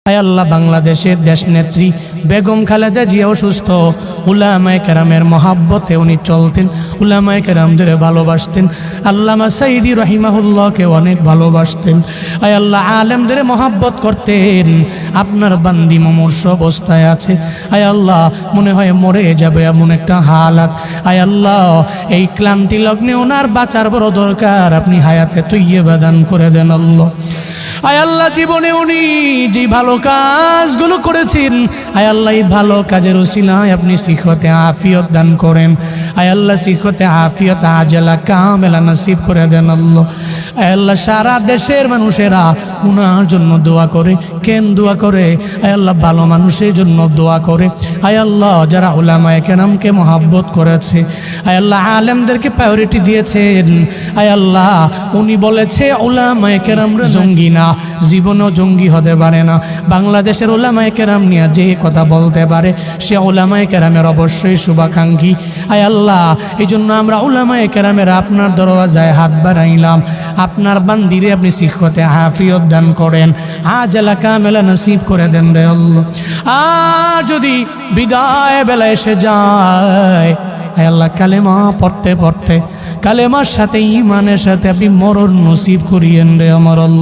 আয় আল্লাহ, বাংলাদেশের দেশ নেত্রী বেগম খালেদা জিয়া অসুস্থ। উলামায়ে কেরামের মহাব্বতে উনি চলতেন, উলামায়ে কেরামদের ভালোবাসতেন। আল্লামা সাইদি রাহিমাহুল্লাহকে অনেক ভালোবাসতেন। আয় আল্লাহ, আলেমদের মহাব্বত করতেন। আপনার বান্দি মুমূর্ষ অবস্থায় আছে। আয় আল্লাহ, মনে হয় মরে যাবে এমন একটা হালাত। আয় আল্লাহ, এই ক্লান্তি লগ্নে ওনার বাঁচার বড় দরকার। আপনি হায়াতে তৈয়্যিবা দান করে দেন আল্লাহ। আয় আল্লাহ, জীবনে উনি যে ভালো কাজগুলো করেছেন, আয় আল্লাহ, এই ভালো কাজের উসিলায় আপনি সিহতে আফিয়ত দান করেন। আয় আল্লাহ, সিহতে আফিয়ত আজলা কামেলা নসিব করে দেন আল্লাহ। আয় আল্লাহ, সারা দেশের মানুষেরা উনার জন্য দোয়া করে। কেন দোয়া করে? আয় আল্লাহ, ভালো মানুষের জন্য দোয়া করে। আয় আল্লাহ, যারা উলামায়ে কেরামকে মহাব্বত করেছে, আয় আল্লাহ, আলেমদেরকে প্রায়োরিটি দিয়েছেন। আয় আল্লাহ, উনি বলেছে উলামায়ে কেরামরা জঙ্গি না, জীবনও জঙ্গি হতে পারে না। বাংলাদেশের উলামায়ে কেরাম নিয়ে যে কথা বলতে পারে সে উলামায়ে কেরামের অবশ্যই শুভাকাঙ্ক্ষী। আয় আল্লাহ, এই জন্য আমরা উলামায়ে কেরামের আপনার দরওয়াজায় হাত বাড়াইলাম। আপনার বান্দিরে আপনি সিহতে আফিয়ত দান করেন, আজলা কামেলা নসিব করে দেন রে আল্লাহ। আর যদি বিদায় বেলা এসে যায়, আয় আল্লাহ, কালেমা পড়তে পড়তে কালেমার সাথে ঈমানের সাথে আপনি মরণ নসিব করিয়েন রে আমার আল্লাহ।